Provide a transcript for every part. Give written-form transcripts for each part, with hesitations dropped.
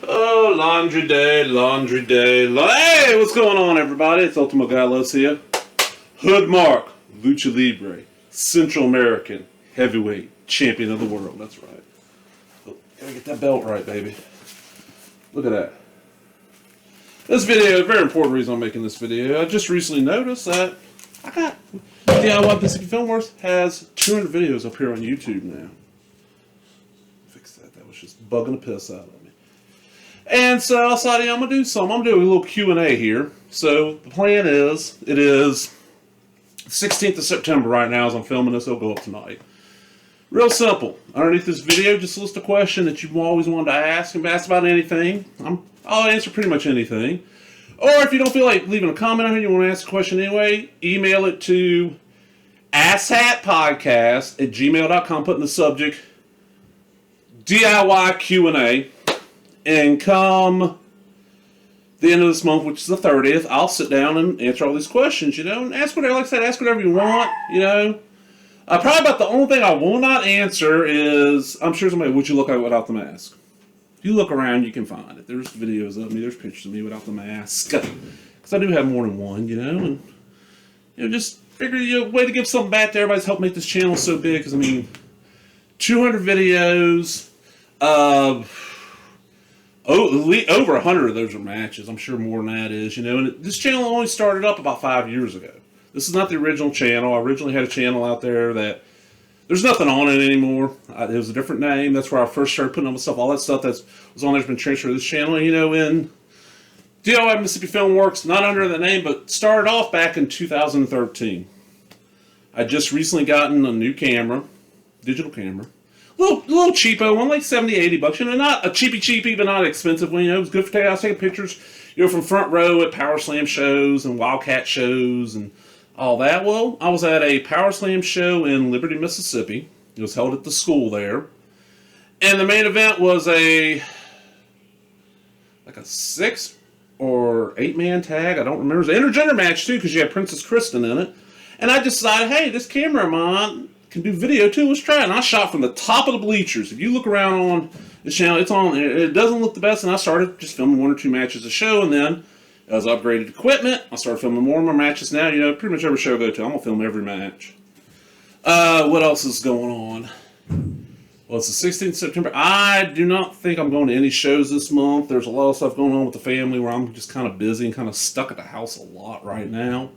Oh, laundry day, laundry day. Hey, what's going on, everybody? It's Ultimo Gallows here. Hood Mark, Lucha Libre, Central American Heavyweight Champion of the World. That's right. Oh, gotta get that belt right, baby. Look at that. This video, a very important reason I'm making this video. I just recently noticed that DIY Mississippi Filmworks has 200 videos up here on YouTube now. Fix that. That was just bugging the piss out of me. And so I decided I'm going to do something. I'm going to do a little Q&A here. So the plan is, it is 16th of September right now as I'm filming this. It'll go up tonight. Real simple. Underneath this video, just list a question that you've always wanted to ask. You can ask about anything. I'll answer pretty much anything. Or if you don't feel like leaving a comment on here, you want to ask a question anyway, email it to asshatpodcast@gmail.com. Put in the subject DIY Q&A. And come the end of this month, which is the 30th, I'll sit down and answer all these questions, and ask whatever, like I said, ask whatever you want, Probably about the only thing I will not answer is, I'm sure somebody, would you look like without the mask? If you look around, you can find it. There's videos of me, there's pictures of me without the mask. Because I do have more than one, and, just figure, way to give something back to everybody's helped make this channel so big, because, 200 videos, over 100 of those are matches. I'm sure more than that is, And this channel only started up about 5 years ago. This is not the original channel. I originally had a channel out there that there's nothing on it anymore. It was a different name. That's where I first started putting up stuff. All that stuff that was on there has been transferred to this channel. In DIY Mississippi Filmworks, not under that name, but started off back in 2013. I just recently gotten a new camera, digital camera. Little cheapo one, like 70, 80 bucks. Not a cheapy, but not an expensive one. It was good for taking. I was taking pictures, from front row at Power Slam shows and Wildcat shows and all that. Well, I was at a Power Slam show in Liberty, Mississippi. It was held at the school there. And the main event was a 6 or 8-man tag. I don't remember. It was an intergender match, too, because you had Princess Kristen in it. And I decided, hey, this camera of mine can do video too. Let's try it. And I shot from the top of the bleachers. If you look around on this channel, it's on. It doesn't look the best, and I started just filming 1 or 2 matches a show, and then as I upgraded equipment, I started filming more and more matches. Now, pretty much every show I go to, I'm gonna film every match. What else is going on? Well, it's the 16th of September. I do not think I'm going to any shows this month. There's a lot of stuff going on with the family where I'm just kind of busy and kind of stuck at the house a lot right now.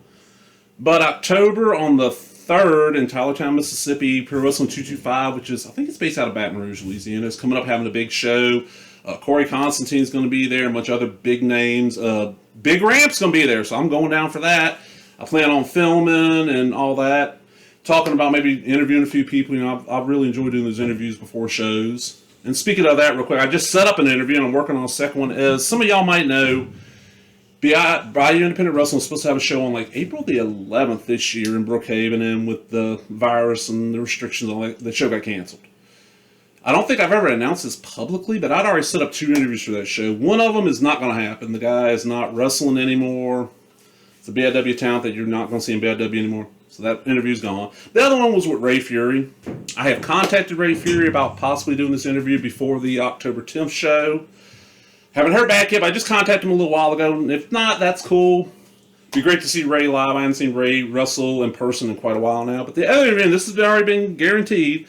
But October on the 3rd in Tylertown, Mississippi, Pro Wrestling 225, which is, I think it's based out of Baton Rouge, Louisiana, is coming up having a big show. Corey Constantine's going to be there, a bunch of other big names. Big Ramp's going to be there, so I'm going down for that. I plan on filming and all that. Talking about maybe interviewing a few people. I really enjoy doing those interviews before shows. And speaking of that real quick, I just set up an interview and I'm working on a second one. As some of y'all might know, Bayou Independent Wrestling was supposed to have a show on April the 11th this year in Brookhaven, and with the virus and the restrictions, all that, the show got canceled. I don't think I've ever announced this publicly, but I'd already set up 2 interviews for that show. One of them is not going to happen. The guy is not wrestling anymore. It's a BIW talent that you're not going to see in BIW anymore. So that interview's gone. The other one was with Ray Fury. I have contacted Ray Fury about possibly doing this interview before the October 10th show. Haven't heard back yet, but I just contacted him a little while ago. And if not, that's cool. It'd be great to see Ray live. I haven't seen Ray wrestle in person in quite a while now. But the other event, this has already been guaranteed.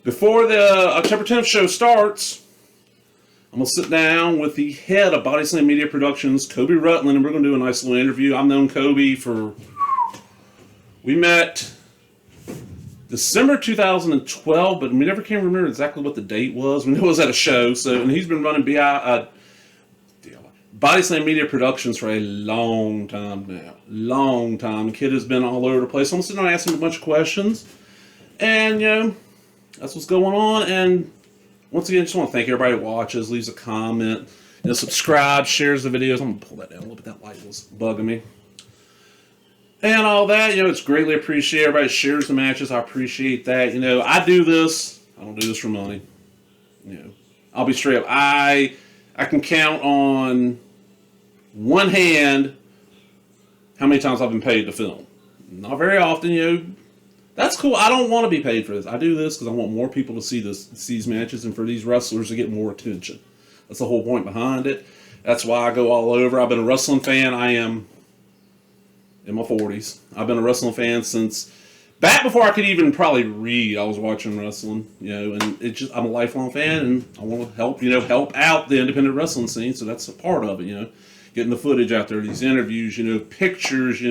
Before the October 10th show starts, I'm going to sit down with the head of Body Slam Media Productions, Kobe Rutland, and we're going to do a nice little interview. I've known Kobe we met December 2012, but we never can remember exactly what the date was. We knew it was at a show, and he's been running Body Slam Media Productions for a long time now. Long time. The kid has been all over the place. I'm going to sit down and ask him a bunch of questions. And, that's what's going on. And once again, I just want to thank everybody who watches, leaves a comment, subscribes, shares the videos. I'm going to pull that down a little bit. That light was bugging me. And all that, it's greatly appreciated. Everybody shares the matches. I appreciate that. I do this. I don't do this for money. I'll be straight up. I can count on one hand how many times I've been paid to film. Not very often, That's cool. I don't want to be paid for this. I do this because I want more people to see these matches and for these wrestlers to get more attention. That's the whole point behind it. That's why I go all over. I've been a wrestling fan. I am in my 40s. I've been a wrestling fan since back before I could even probably read. I was watching wrestling, and I'm a lifelong fan, and I want to help out the independent wrestling scene. So that's a part of it, getting the footage out there, these interviews, pictures,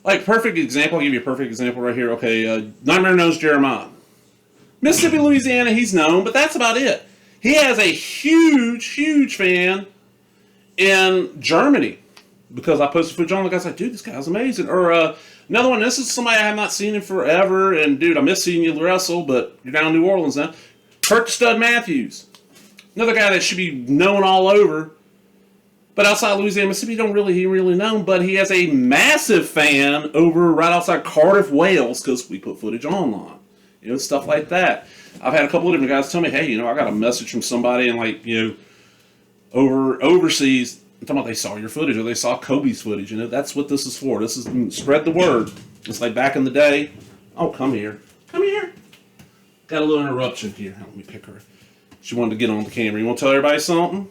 like perfect example. I'll give you a perfect example right here. Okay, Nightmare Knows Jeremiah, Mississippi, Louisiana. He's known, but that's about it. He has a huge fan in Germany because I posted footage on. The guy's like, dude, this guy's amazing. Or another one. This is somebody I have not seen in forever, and dude, I miss seeing you wrestle, but you're down in New Orleans now. Kurt Stud Matthews, another guy that should be known all over, but outside Louisiana, Mississippi, he really known. But he has a massive fan over right outside Cardiff, Wales, because we put footage online, stuff like that. I've had a couple of different guys tell me, hey, I got a message from somebody and overseas. I'm talking about they saw your footage or they saw Kobe's footage. That's what this is for. This is spread the word. It's like back in the day. Oh, come here. Got a little interruption here. Let me pick her. She wanted to get on the camera. You want to tell everybody something?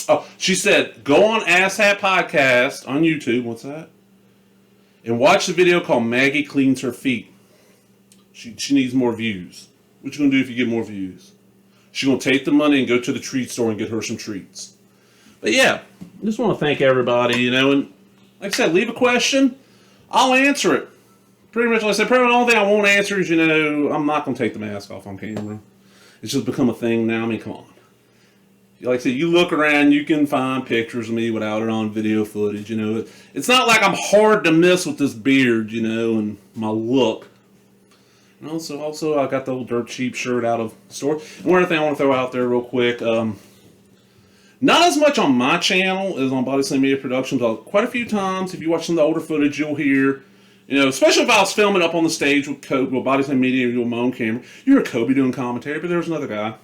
Oh, she said, go on Asshat Podcast on YouTube. What's that? And watch the video called Maggie Cleans Her Feet. She needs more views. What you going to do if you get more views? She's going to take the money and go to the treat store and get her some treats. But yeah, I just want to thank everybody, and like I said, leave a question. I'll answer it. Pretty much, like I said, probably the only thing I won't answer is, I'm not going to take the mask off on camera. It's just become a thing now. I mean, come on. Like I said, you look around, you can find pictures of me without it on video footage, It's not like I'm hard to miss with this beard, and my look. And also, I got the old dirt cheap shirt out of the store. And one other thing I want to throw out there real quick, not as much on my channel as on Body Slam Media Productions. Quite a few times, if you watch some of the older footage, you'll hear, especially if I was filming up on the stage with Kobe, with Body Slam Media, with my own camera, you hear Kobe doing commentary, but there was another guy,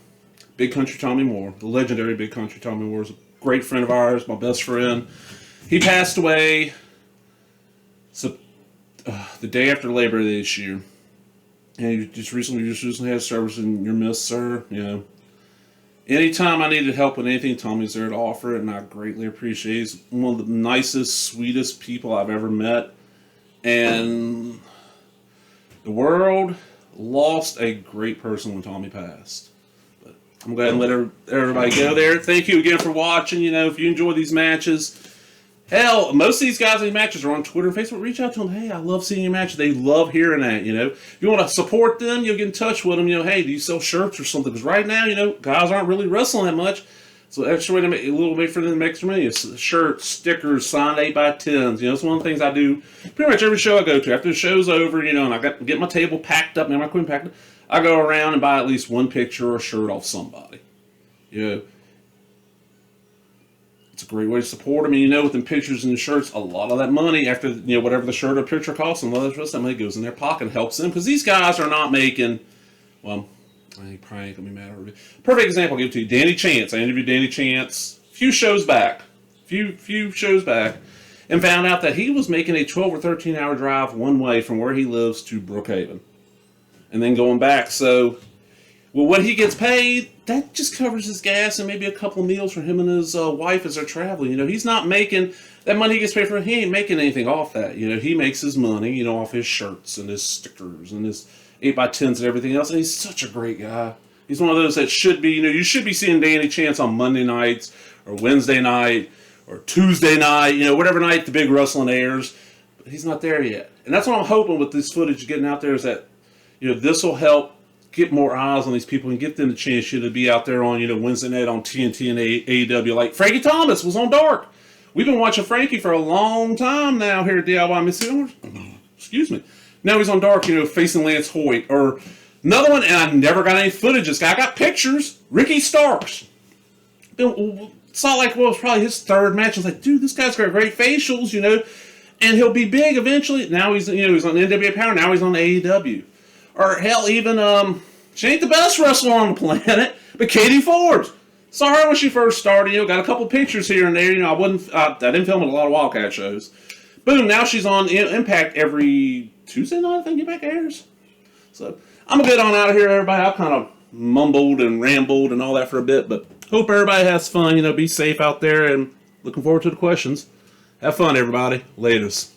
Big Country Tommy Moore, the legendary Big Country Tommy Moore, is a great friend of ours, my best friend. He passed away the day after Labor Day this year. And you just recently had service, and you're missed, sir. Anytime I needed help with anything, Tommy's there to offer it, and I greatly appreciate it. He's one of the nicest, sweetest people I've ever met. And the world lost a great person when Tommy passed. But I'm going to let everybody go there. Thank you again for watching. If you enjoy these matches, hell, most of these guys in these matches are on Twitter and Facebook. Reach out to them. Hey, I love seeing your matches. They love hearing that, If you want to support them, you'll get in touch with them. Hey, do you sell shirts or something? Because right now, guys aren't really wrestling that much. So extra way to make a little bit for them to make extra money is shirts, stickers, signed 8x10s. It's one of the things I do pretty much every show I go to. After the show's over, and I get my table packed up, and my equipment packed up, I go around and buy at least one picture or a shirt off somebody. It's a great way to support them. And with them pictures and the shirts, a lot of that money after, whatever the shirt or picture costs, and a lot of the rest of that money goes in their pocket and helps them. Because these guys are not making, well, I probably ain't going to be mad over it. Perfect example I'll give to you. Danny Chance. I interviewed Danny Chance a few shows back, and found out that he was making a 12 or 13 hour drive one way from where he lives to Brookhaven. And then going back. So, well, what he gets paid, that just covers his gas and maybe a couple of meals for him and his wife as they're traveling. He's not making that money he gets paid for. He ain't making anything off that. He makes his money, off his shirts and his stickers and his 8x10s and everything else. And he's such a great guy. He's one of those that should be, you should be seeing Danny Chance on Monday nights or Wednesday night or Tuesday night, whatever night the big wrestling airs. But he's not there yet. And that's what I'm hoping with this footage getting out there is that, this will help get more eyes on these people and get them the chance to be out there on, Wednesday night on TNT and AEW. Like Frankie Thomas was on Dark. We've been watching Frankie for a long time now here at DIY Mississippi. Excuse me. Now he's on Dark, facing Lance Hoyt. Or another one, and I never got any footage of this guy. I got pictures. Ricky Starks. Saw it was probably his third match. I was like, dude, this guy's got great facials, and he'll be big eventually. Now he's, he's on NWA Power. Now he's on AEW. Or hell, even, she ain't the best wrestler on the planet, but Katie Forbes. Saw her when she first started, got a couple pictures here and there. I didn't film at a lot of Wildcat shows. Boom, now she's on Impact every Tuesday night, I think Impact airs. So, I'm going to get on out of here, everybody. I've kind of mumbled and rambled and all that for a bit, but Hope everybody has fun. Be safe out there, and looking forward to the questions. Have fun, everybody. Laters.